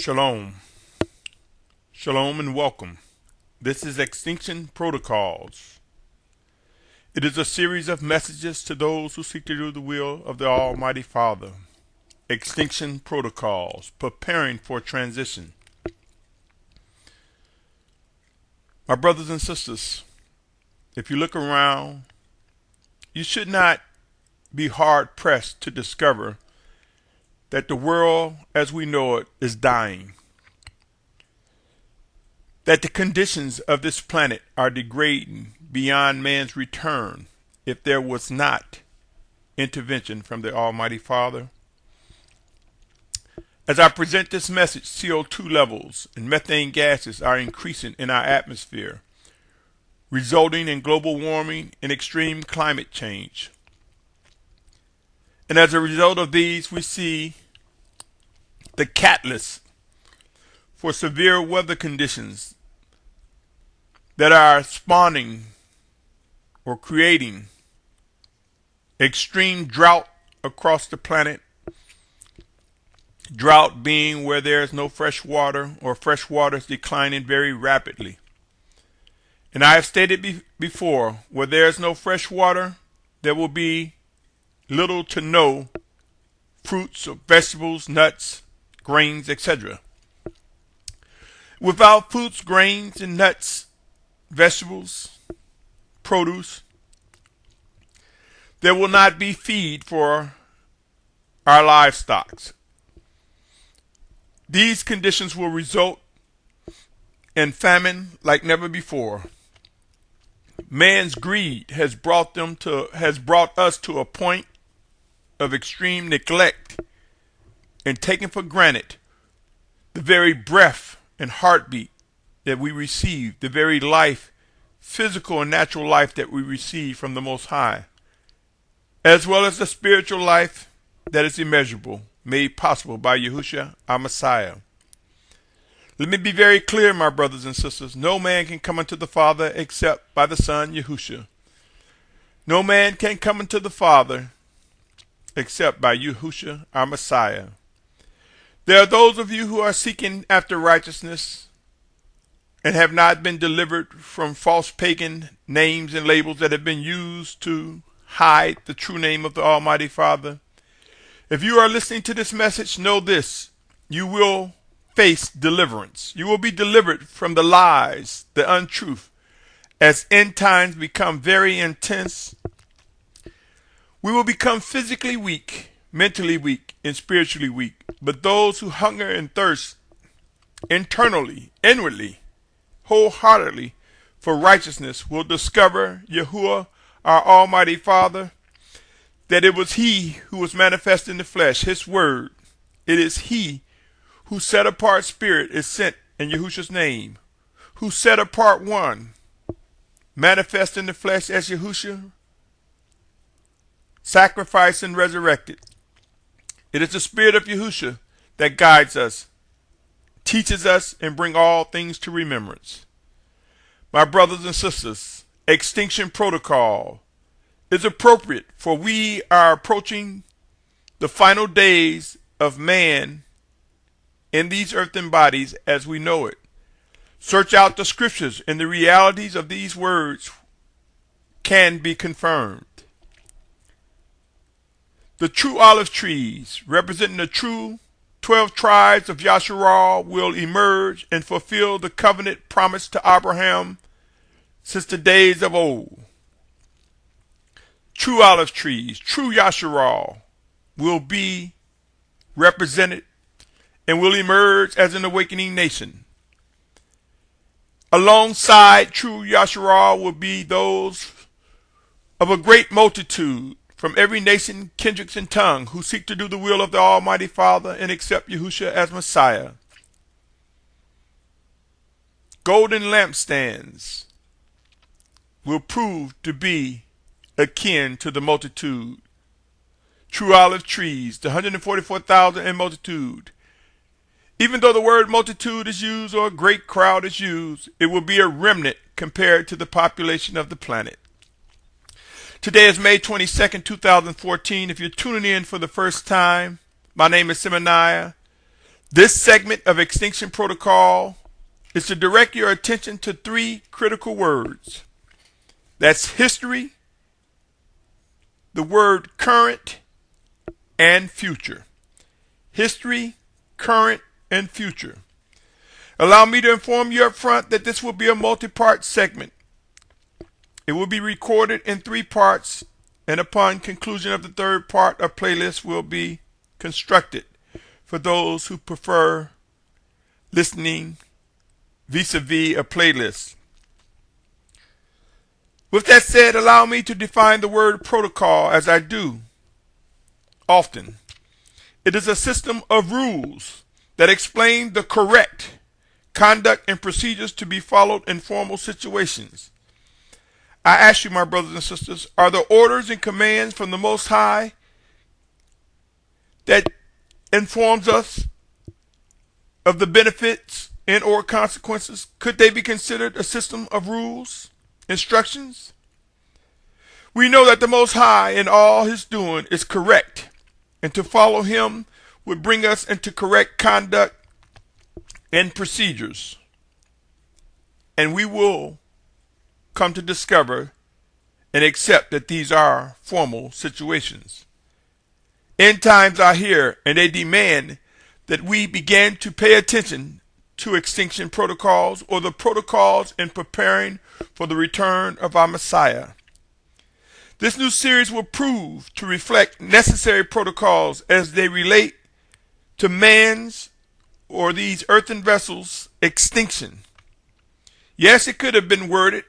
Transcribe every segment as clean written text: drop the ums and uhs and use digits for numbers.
Shalom. Shalom and welcome. This is Extinction Protocols. It is a series of messages to those who seek to do the will of the Almighty Father. Extinction Protocols, preparing for transition. My brothers and sisters, if you look around, you should not be hard-pressed to discover that the world as we know it is dying. That the conditions of this planet are degrading beyond man's return if there was not intervention from the Almighty Father. As I present this message, CO2 levels and methane gases are increasing in our atmosphere, resulting in global warming and extreme climate change. And as a result of these, we see the catalyst for severe weather conditions that are spawning or creating extreme drought across the planet. Drought being where there is no fresh water or fresh water is declining very rapidly. And I have stated before, where there is no fresh water, there will be little to no fruits or vegetables, nuts, grains, etc. Without fruits, grains, and nuts, vegetables, produce, there will not be feed for our livestock. These conditions will result in famine like never before. Man's greed has brought us to a point of extreme neglect and taking for granted the very breath and heartbeat that we receive, the very life, physical and natural life that we receive from the Most High, as well as the spiritual life that is immeasurable, made possible by Yahushua, our Messiah. Let me be very clear, my brothers and sisters. No man can come unto the Father except by the Son, Yahushua. No man can come unto the Father except by Yahushua, our Messiah. There are those of you who are seeking after righteousness and have not been delivered from false pagan names and labels that have been used to hide the true name of the Almighty Father. If you are listening to this message, know this: you will face deliverance. You will be delivered from the lies, the untruth. As end times become very intense, we will become physically weak, mentally weak, and spiritually weak. But those who hunger and thirst internally, inwardly, wholeheartedly for righteousness will discover Yahuwah, our Almighty Father, that it was He who was manifest in the flesh, His Word. It is He who set apart spirit is sent in Yahushua's name, who set apart one, manifest in the flesh as Yahushua, sacrificed and resurrected. It is the Spirit of Yahushua that guides us, teaches us, and brings all things to remembrance. My brothers and sisters, Extinction Protocol is appropriate, for we are approaching the final days of man in these earthen bodies as we know it. Search out the scriptures, and the realities of these words can be confirmed. The true olive trees, representing the true 12 tribes of Yasharal, will emerge and fulfill the covenant promised to Abraham since the days of old. True olive trees, true Yasharal, will be represented and will emerge as an awakening nation. Alongside true Yasharal will be those of a great multitude from every nation, kindreds, and tongue who seek to do the will of the Almighty Father and accept Yahushua as Messiah. Golden lampstands will prove to be akin to the multitude. True olive trees, the 144,000 in multitude. Even though the word multitude is used or a great crowd is used, it will be a remnant compared to the population of the planet. Today is May 22nd, 2014. If you're tuning in for the first time, my name is Symmanayah. This segment of Extinction Protocol is to direct your attention to three critical words. That's history, the word current, and future. History, current, and future. Allow me to inform you up front that this will be a multi-part segment. It will be recorded in 3 parts, and upon conclusion of the 3rd part, a playlist will be constructed for those who prefer listening vis-a-vis a playlist. With that said, allow me to define the word protocol as I do often. It is a system of rules that explain the correct conduct and procedures to be followed in formal situations. I ask you, my brothers and sisters, are the orders and commands from the Most High that informs us of the benefits and or consequences, could they be considered a system of rules, instructions? We know that the Most High in all his doing is correct, and to follow him would bring us into correct conduct and procedures. And we will come to discover and accept that these are formal situations. End times are here, and they demand that we begin to pay attention to extinction protocols, or the protocols in preparing for the return of our Messiah. This new series will prove to reflect necessary protocols as they relate to man's, or these earthen vessels, extinction. Yes, it could have been worded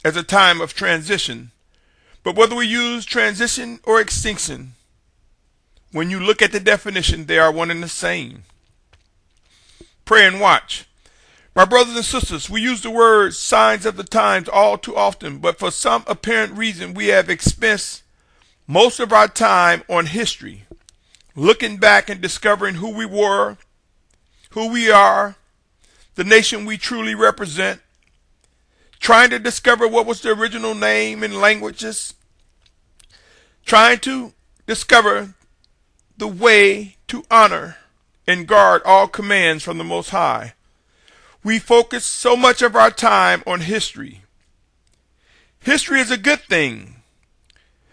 as a time of transition, but whether we use transition or extinction, when you look at the definition, they are one and the same. Pray and watch. My brothers and sisters, we use the word signs of the times all too often, but for some apparent reason we have expensed most of our time on history, looking back and discovering who we were, who we are, the nation we truly represent, trying to discover what was the original name and languages, trying to discover the way to honor and guard all commands from the Most High. We focus so much of our time on history. History is a good thing,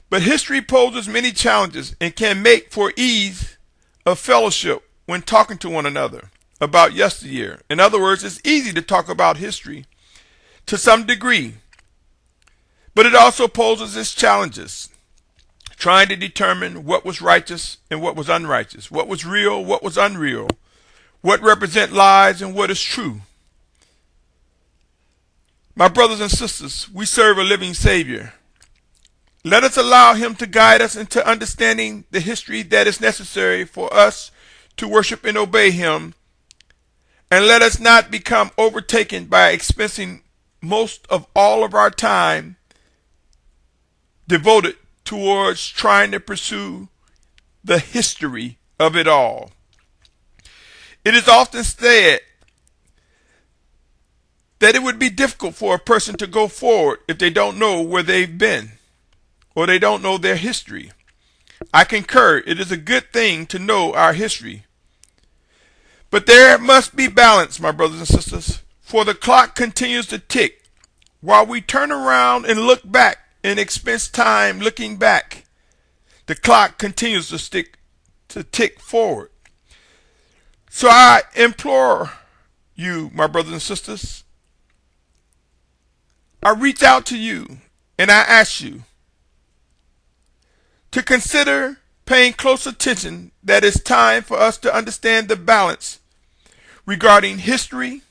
but history poses many challenges and can make for ease of fellowship when talking to one another about yesteryear. In other words, it's easy to talk about history to some degree, but it also poses its challenges, trying to determine what was righteous and what was unrighteous, what was real, what was unreal, what represent lies and what is true. My brothers and sisters, we serve a living Savior. Let us allow him to guide us into understanding the history that is necessary for us to worship and obey him, and let us not become overtaken by expensing most of all of our time devoted towards trying to pursue the history of it all. It is often said that it would be difficult for a person to go forward if they don't know where they've been, or they don't know their history. I concur, it is a good thing to know our history. But there must be balance, my brothers and sisters, for the clock continues to tick. While we turn around and look back and expense time looking back, the clock continues to tick forward. So I implore you, my brothers and sisters, I reach out to you and I ask you to consider paying close attention that it's time for us to understand the balance regarding history,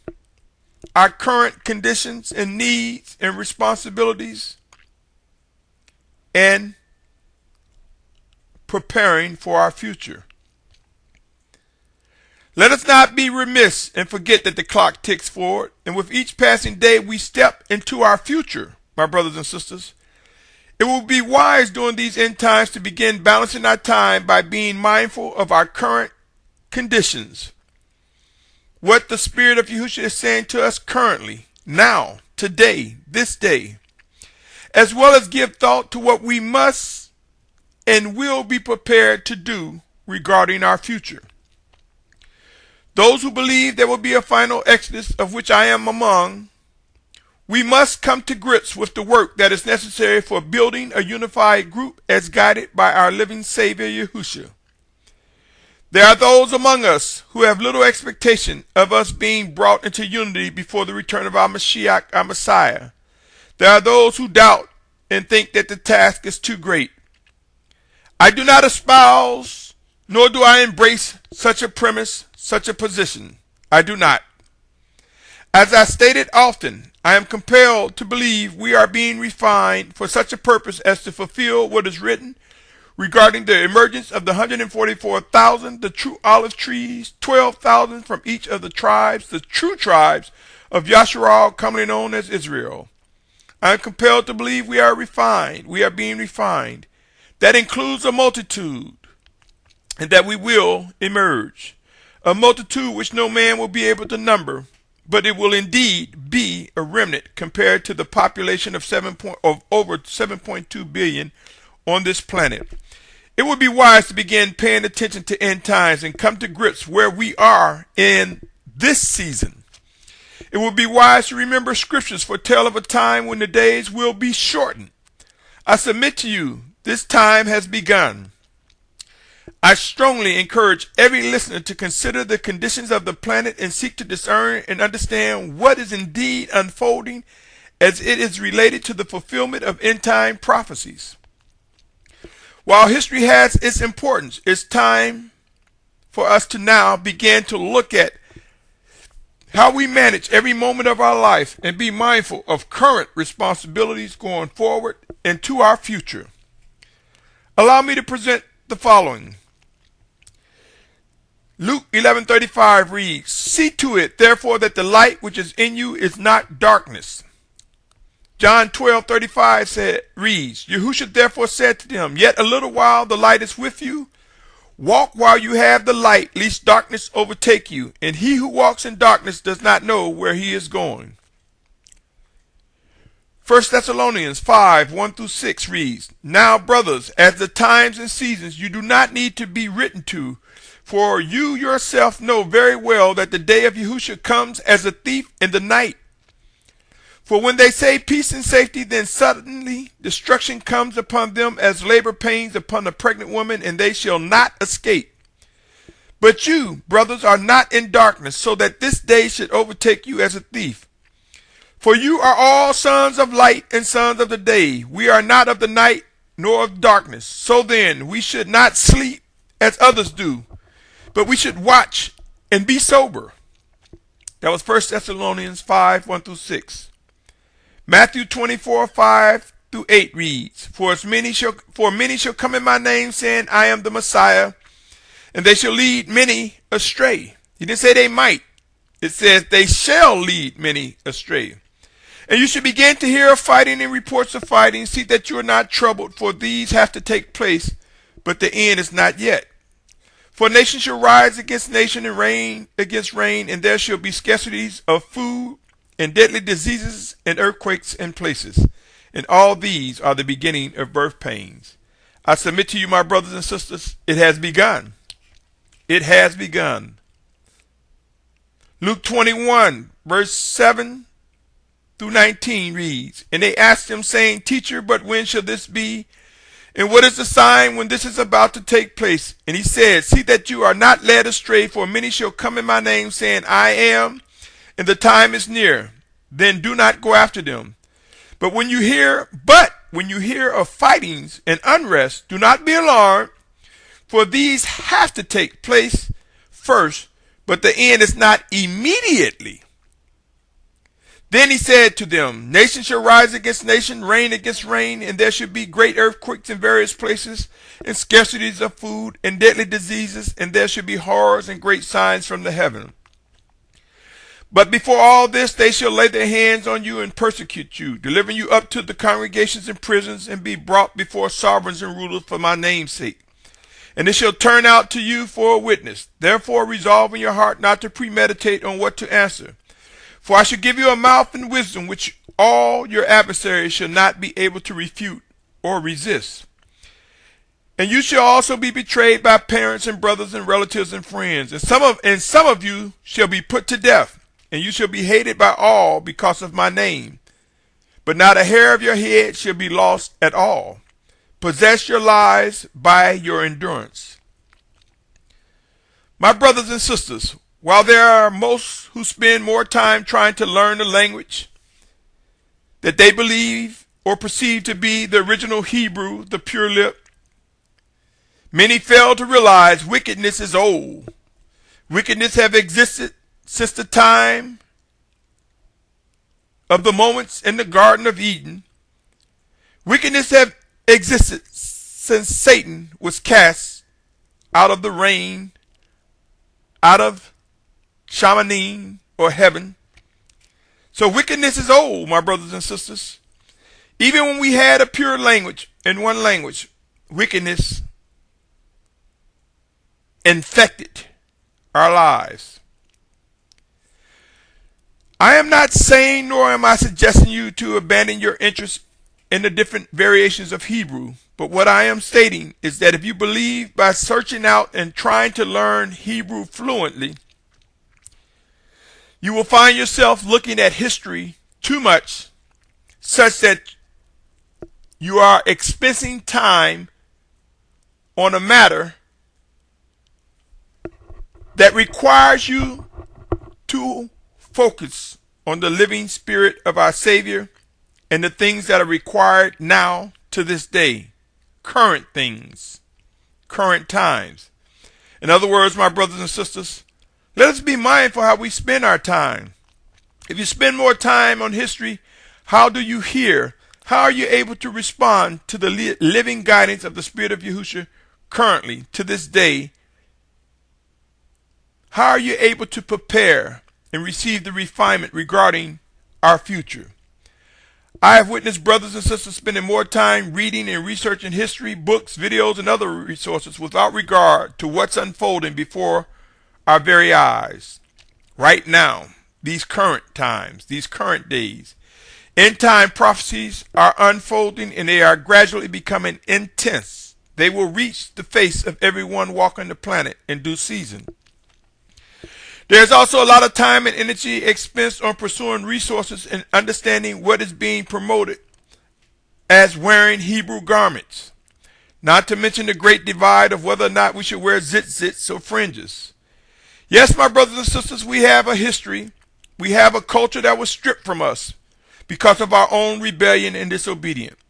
our current conditions and needs and responsibilities, and preparing for our future. Let us not be remiss and forget that the clock ticks forward, and with each passing day we step into our future, my brothers and sisters. It will be wise during these end times to begin balancing our time by being mindful of our current conditions. What the Spirit of Yahushua is saying to us currently, now, today, this day, as well as give thought to what we must and will be prepared to do regarding our future. Those who believe there will be a final exodus, of which I am among, we must come to grips with the work that is necessary for building a unified group as guided by our living Savior Yahushua. There are those among us who have little expectation of us being brought into unity before the return of our Mashiach, our Messiah. There are those who doubt and think that the task is too great. I do not espouse, nor do I embrace such a premise, such a position. I do not. As I stated often, I am compelled to believe we are being refined for such a purpose as to fulfill what is written regarding the emergence of the 144,000, the true olive trees, 12,000 from each of the tribes, the true tribes of Yasharal, commonly known as Israel. I am compelled to believe we are refined. We are being refined. That includes a multitude, and that we will emerge. A multitude which no man will be able to number, but it will indeed be a remnant compared to the population of over 7.2 billion on this planet. It would be wise to begin paying attention to end times and come to grips where we are in this season. It would be wise to remember scriptures foretell of a time when the days will be shortened. I submit to you, this time has begun. I strongly encourage every listener to consider the conditions of the planet and seek to discern and understand what is indeed unfolding as it is related to the fulfillment of end-time prophecies. While history has its importance, it's time for us to now begin to look at how we manage every moment of our life and be mindful of current responsibilities going forward into our future. Allow me to present the following. Luke 11:35 reads, "See to it, therefore, that the light which is in you is not darkness." John 12:35 reads, "Yahushua therefore said to them, Yet a little while the light is with you. Walk while you have the light, lest darkness overtake you. And he who walks in darkness does not know where he is going." 1 Thessalonians 5:1-6 reads, "Now, brothers, as the times and seasons you do not need to be written to, for you yourself know very well that the day of Yahushua comes as a thief in the night. For when they say peace and safety, then suddenly destruction comes upon them as labor pains upon a pregnant woman, and they shall not escape. But you, brothers, are not in darkness, so that this day should overtake you as a thief. For you are all sons of light and sons of the day. We are not of the night nor of darkness. So then, we should not sleep as others do, but we should watch and be sober." That was 1 Thessalonians 5:1-6. Matthew 24:5-8 reads, For many shall come in my name, saying, I am the Messiah, and they shall lead many astray. He didn't say they might. It says they shall lead many astray. And you should begin to hear of fighting and reports of fighting. See that you are not troubled, for these have to take place, but the end is not yet. For nation shall rise against nation and reign against reign, and there shall be scarcities of food and deadly diseases and earthquakes in places. And all these are the beginning of birth pains. I submit to you, my brothers and sisters, it has begun. It has begun. Luke 21, verse 7-19 reads, "And they asked him, saying, Teacher, but when shall this be? And what is the sign when this is about to take place? And he said, See that you are not led astray, for many shall come in my name, saying, I am, and the time is near. Then do not go after them. But when you hear of fightings and unrest, do not be alarmed, for these have to take place first, but the end is not immediately. Then he said to them, Nation shall rise against nation, reign against reign, and there shall be great earthquakes in various places, and scarcities of food, and deadly diseases, and there shall be horrors and great signs from the heaven. But before all this, they shall lay their hands on you and persecute you, delivering you up to the congregations and prisons, and be brought before sovereigns and rulers for my name's sake. And it shall turn out to you for a witness. Therefore resolve in your heart not to premeditate on what to answer. For I shall give you a mouth and wisdom which all your adversaries shall not be able to refute or resist. And you shall also be betrayed by parents and brothers and relatives and friends. And some of you shall be put to death, and you shall be hated by all because of my name. But not a hair of your head shall be lost at all. Possess your lives by your endurance. My brothers and sisters, while there are most who spend more time trying to learn the language that they believe or perceive to be the original Hebrew, the pure lip, many fail to realize wickedness is old. Wickedness have existed since the time of the moments in the Garden of Eden. Wickedness have existed since Satan was cast out of the rain, out of Symmanayah or heaven. So wickedness is old, my brothers and sisters. Even when we had a pure language in one language, wickedness infected our lives. I am not saying nor am I suggesting you to abandon your interest in the different variations of Hebrew, but what I am stating is that if you believe by searching out and trying to learn Hebrew fluently, you will find yourself looking at history too much, such that you are expensing time on a matter that requires you to focus on the living spirit of our Savior and the things that are required now to this day. Current things, current times. In other words, my brothers and sisters, let us be mindful how we spend our time. If you spend more time on history, how do you hear? How are you able to respond to the living guidance of the Spirit of Yahushua currently, to this day? How are you able to prepare and receive the refinement regarding our future? I have witnessed brothers and sisters spending more time reading and researching history, books, videos, and other resources without regard to what's unfolding before our very eyes. Right now, these current times, these current days. End-time prophecies are unfolding and they are gradually becoming intense. They will reach the face of everyone walking the planet in due season. There's also a lot of time and energy expensed on pursuing resources and understanding what is being promoted as wearing Hebrew garments. Not to mention the great divide of whether or not we should wear zitzits or fringes. Yes, my brothers and sisters, we have a history. We have a culture that was stripped from us because of our own rebellion and disobedience.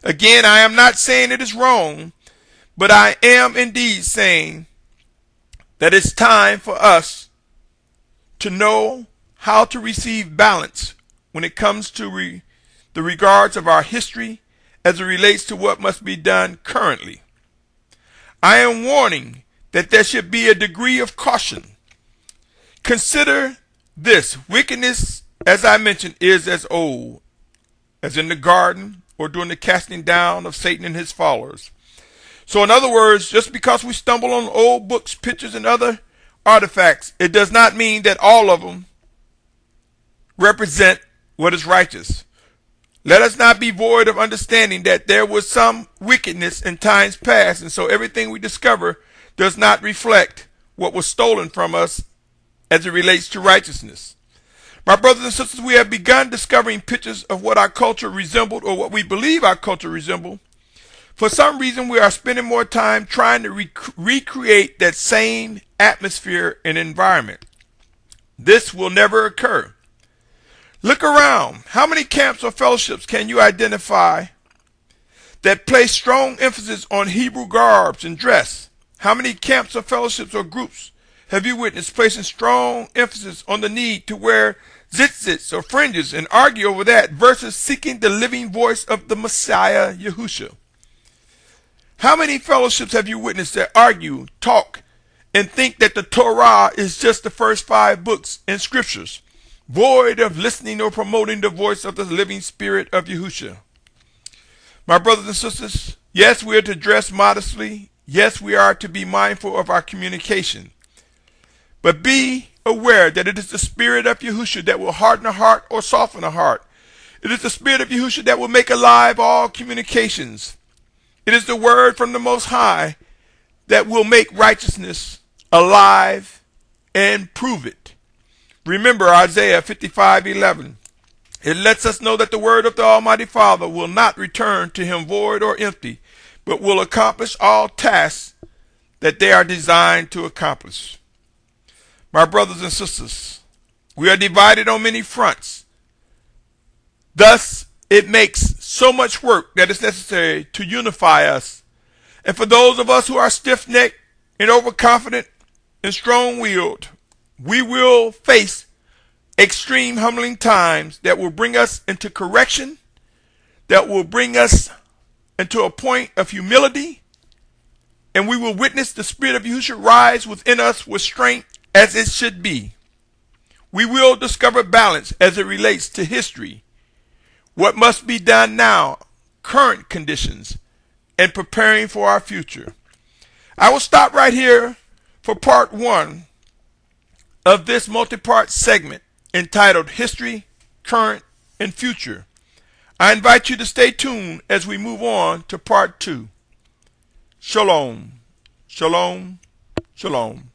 Again, I am not saying it is wrong, but I am indeed saying that it's time for us to know how to receive balance when it comes to the regards of our history as it relates to what must be done currently. I am warning that there should be a degree of caution. Consider this: wickedness, as I mentioned, is as old as in the garden or during the casting down of Satan and his followers. So in other words, just because we stumble on old books, pictures, and other artifacts, it does not mean that all of them represent what is righteous. Let us not be void of understanding that there was some wickedness in times past, and so everything we discover does not reflect what was stolen from us as it relates to righteousness. My brothers and sisters, we have begun discovering pictures of what our culture resembled, or what we believe our culture resembled. For some reason, we are spending more time trying to recreate that same atmosphere and environment. This will never occur. Look around. How many camps or fellowships can you identify that place strong emphasis on Hebrew garbs and dress? How many camps or fellowships or groups have you witnessed placing strong emphasis on the need to wear zitzits or fringes and argue over that versus seeking the living voice of the Messiah, Yahushua? How many fellowships have you witnessed that argue, talk, and think that the Torah is just the first 5 books in scriptures, void of listening or promoting the voice of the living spirit of Yahushua? My brothers and sisters, yes, we are to dress modestly. Yes, we are to be mindful of our communication. But be aware that it is the spirit of Yahushua that will harden a heart or soften a heart. It is the spirit of Yahushua that will make alive all communications. It is the word from the Most High that will make righteousness alive and prove it. Remember Isaiah 55:11. It lets us know that the word of the Almighty Father will not return to him void or empty, but will accomplish all tasks that they are designed to accomplish. My brothers and sisters, we are divided on many fronts. Thus, it makes so much work that is necessary to unify us. And for those of us who are stiff-necked and overconfident and strong-willed, we will face extreme humbling times that will bring us into correction, that will bring us into a point of humility, and we will witness the Spirit of Yahushua rise within us with strength as it should be. We will discover balance as it relates to history, what must be done now, current conditions, and preparing for our future. I will stop right here for part 1 of this multi-part segment entitled History, Current, and Future. I invite you to stay tuned as we move on to part 2. Shalom, shalom, shalom.